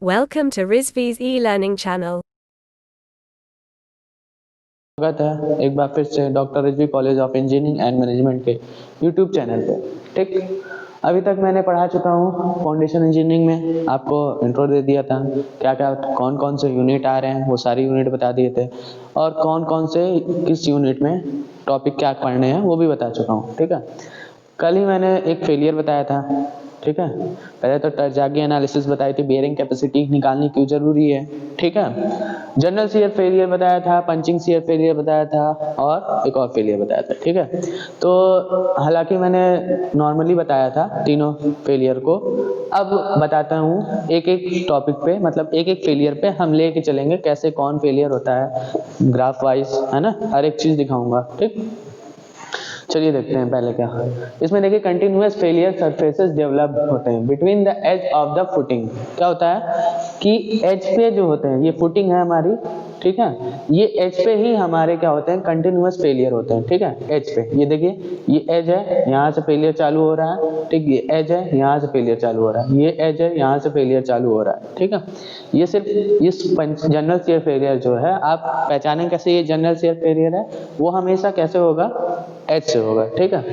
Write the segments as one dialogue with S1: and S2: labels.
S1: Welcome to Rizvi's e-learning channel.
S2: स्वागत है एक बार फिर से doctor Rizvi college of engineering and management के यूट्यूब चैनल पे। ठीक, अभी तक मैंने पढ़ा चुका हूँ फाउंडेशन इंजीनियरिंग में, आपको इंट्रो दे दिया था, क्या क्या कौन कौन से यूनिट आ रहे हैं वो सारी यूनिट बता दिए थे, और कौन कौन से किस यूनिट में टॉपिक क्या पढ़ने हैं वो भी बता चुका हूँ। ठीक है, कल ही मैंने एक फेलियर बताया था। ठीक है, पहले तो टरजागी एनालिसिस बताई थी, बेयरिंग कैपेसिटी निकालनी क्यों जरूरी है। ठीक है, जनरल शियर फेलियर बताया था, पंचिंग शियर फेलियर बताया था, और एक और फेलियर बताया था। ठीक है, तो हालांकि मैंने नॉर्मली बताया था तीनों फेलियर को, अब बताता हूँ एक एक टॉपिक पे, मतलब एक एक फेलियर पे हम लेके चलेंगे कैसे कौन फेलियर होता है, ग्राफ वाइज, है ना, हर एक चीज दिखाऊंगा। ठीक, चलिए देखते हैं पहले क्या इसमें। देखिए, कंटिन्यूअस फेलियर सरफेसेस डेवलप होते हैं between the edge of the footing. क्या होता है कि एज पे जो होते हैं, ये फुटिंग है हमारी, ठीक है, ये एज पे ही हमारे क्या होते हैं, कंटिन्यूअस फेलियर होते हैं। ठीक है, एज पे, ये देखिए ये एज है, यहाँ से फेलियर चालू हो रहा है। ठीक, ये एज है, यहाँ से फेलियर चालू हो रहा है, ये एज है, यहाँ से फेलियर चालू हो रहा है। ठीक है, ये सिर्फ इस जनरल शेयर फेलियर जो है, आप पहचानें कैसे ये जनरल शेयर फेलियर है, वो हमेशा कैसे होगा, एच से होगा। ठीक है,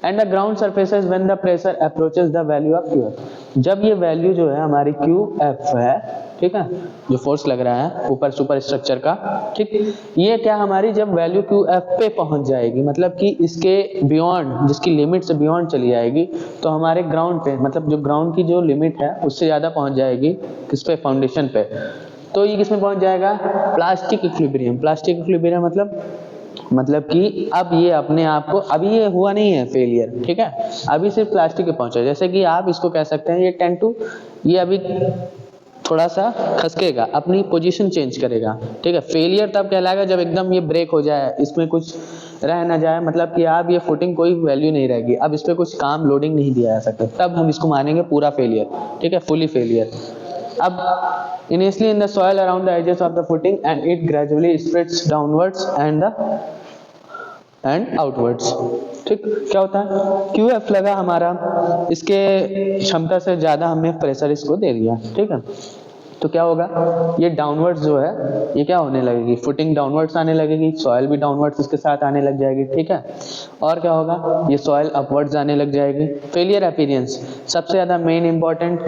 S2: and the ground surfaces when the pressure approaches the value of Q F. जब ये वैल्यू जो है हमारी क्यू एफ है, ठीक है, जो फोर्स लग रहा है ऊपर सुपर स्ट्रक्चर का, ठीक, ये क्या हमारी जब वैल्यू क्यू एफ पे पहुंच जाएगी, मतलब कि इसके बियॉन्ड, जिसकी लिमिट से बियॉन्ड चली जाएगी, तो हमारे ग्राउंड पे, मतलब जो ग्राउंड की जो लिमिट है उससे ज्यादा पहुंच जाएगी, किस पे, फाउंडेशन पे, तो ये किसमें पहुंच जाएगा, प्लास्टिक इक्विलिब्रियम। प्लास्टिक इक्विलिब्रियम मतलब कि अब ये अपने आप को, अभी ये हुआ नहीं है फेलियर, ठीक है, अभी सिर्फ प्लास्टिक पे पहुंचा। जैसे कि आप इसको कह सकते हैं, ये 10 ये अभी थोड़ा सा खसकेगा, अपनी पोजीशन चेंज करेगा। ठीक है, फेलियर तब कहलाएगा जब एकदम ये ब्रेक हो जाए, इसमें कुछ रह ना जाए, मतलब कि अब ये फुटिंग कोई वैल्यू नहीं रहेगी, अब इस पे कुछ काम लोडिंग नहीं दिया जा सकता, तब हम इसको मानेंगे पूरा फेलियर। ठीक है, फुली फेलियर। अब initially in the soil around the edges of the footing and it gradually spreads downwards and outwards। ठीक, क्या होता है, क्यू एफ लगा हमारा, इसके क्षमता से ज्यादा हमने प्रेशर इसको दे दिया। ठीक है, तो क्या होगा, ये डाउनवर्ड्स जो है ये क्या होने लगेगी, फुटिंग डाउनवर्ड्स आने लगेगी, सॉइल भी डाउनवर्ड्स इसके साथ आने लग जाएगी। ठीक है, और क्या होगा, ये सॉइल अपवर्ड्स आने लग जाएगी। फेलियर अपीयरेंस सबसे ज्यादा मेन इंपॉर्टेंट,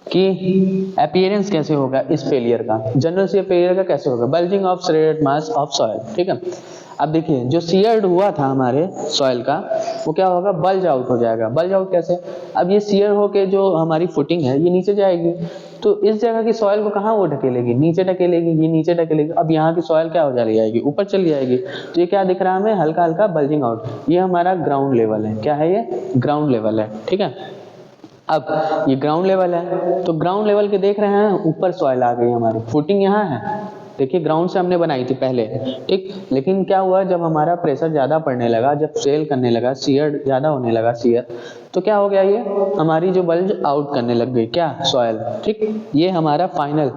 S2: कि अपीयरेंस कैसे होगा इस फेलियर का, जनरल शेयर फेलियर का कैसे होगा, bulging of shredded mass of soil. ठीक है, अब देखिए जो सीयर्ड हुआ था हमारे सॉइल का, वो क्या होगा, बल्ज आउट हो जाएगा। बल्ज आउट कैसे, अब ये सीयर होके जो हमारी फुटिंग है ये नीचे जाएगी, तो इस जगह की सॉइल को कहाँ वो ढकेलेगी, नीचे ढकेलेगी, ये नीचे ढकेलेगी, अब यहाँ की सॉइल क्या हो जाएगी, ऊपर चली जाएगी। तो ये क्या दिख रहा है हमें, हल्का हल्का बल्जिंग आउट, ये हमारा ग्राउंड लेवल है। क्या है ये, ग्राउंड लेवल है। ठीक है, अब ये ग्राउंड लेवल है, तो ग्राउंड लेवल के देख रहे हैं ऊपर सॉइल आ गई, हमारी फुटिंग यहाँ है, देखिए ग्राउंड से हमने बनाई थी पहले। ठीक, लेकिन क्या हुआ, जब हमारा प्रेशर ज्यादा पड़ने लगा, जब सेल करने लगा, शियर ज्यादा होने लगा, शियर, तो क्या हो गया, ये हमारी जो बल्ज आउट करने लग गई, क्या, सॉइल। ठीक, ये हमारा फाइनल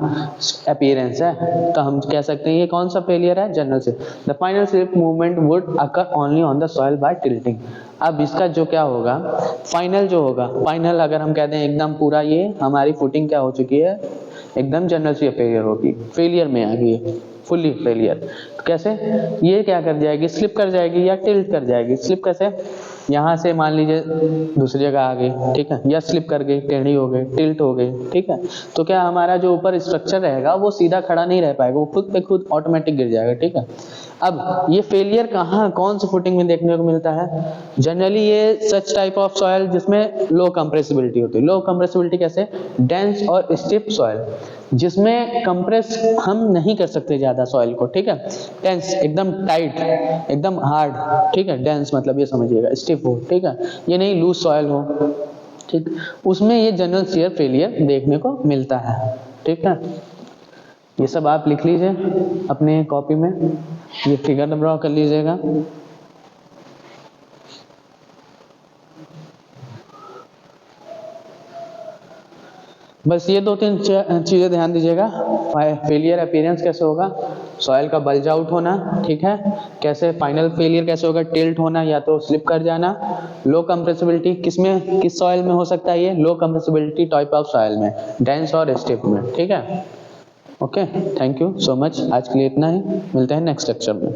S2: अपीयरेंस है, तो हम कह सकते हैं ये कौन सा फेलियर है, जनरल से। The final slip movement would occur only on the soil by tilting. अब इसका जो क्या होगा, फाइनल जो होगा, फाइनल अगर हम कहते हैं एकदम पूरा, ये हमारी फुटिंग क्या हो चुकी है, एकदम जनरल से फेलियर होगी, फेलियर में आ गई है, फुली फेलियर। तो कैसे, ये क्या कर जाएगी, स्लिप कर जाएगी या टिल्ट कर जाएगी। स्लिप कैसे, यहाँ से मान लीजिए दूसरी जगह आ गई, ठीक है, या स्लिप कर गई, टेढ़ी हो गई, टिल्ट हो गई। ठीक है, तो क्या हमारा जो ऊपर स्ट्रक्चर रहेगा वो सीधा खड़ा नहीं रह पाएगा, वो खुद पे खुद ऑटोमेटिक गिर जाएगा। ठीक है, अब ये फेलियर कहाँ, कौन सी फुटिंग में देखने को मिलता है, जनरली ये सच टाइप ऑफ सॉइल जिसमें लो कंप्रेसिबिलिटी होती है। लो कंप्रेसिबिलिटी कैसे, डेंस और स्टिफ सॉइल, जिसमें कंप्रेस हम नहीं कर सकते ज्यादा सॉइल को। ठीक है, डेंस एकदम टाइट, एकदम हार्ड। ठीक है, डेंस मतलब ये समझिएगा, स्टिफ हो, ठीक है, ये नहीं लूज सॉइल हो। ठीक, उसमें ये जनरल शेयर फेलियर देखने को मिलता है। ठीक है, ये सब आप लिख लीजिए अपने कॉपी में, ये फिगर ड्रॉ कर लीजिएगा। बस ये 2-3 चीजें ध्यान दीजिएगा, फेलियर अपीयरेंस कैसे होगा, सॉइल का बल्ज आउट होना, ठीक है, कैसे फाइनल फेलियर कैसे होगा, टिल्ट होना या तो स्लिप कर जाना। लो कंप्रेसिबिलिटी किसमें, किस सॉइल में हो सकता है ये, low compressibility type of soil में, डेंस और स्टिफ में, ठीक है। Okay, thank you so much, आज के लिए इतना ही, मिलते हैं नेक्स्ट लेक्चर में।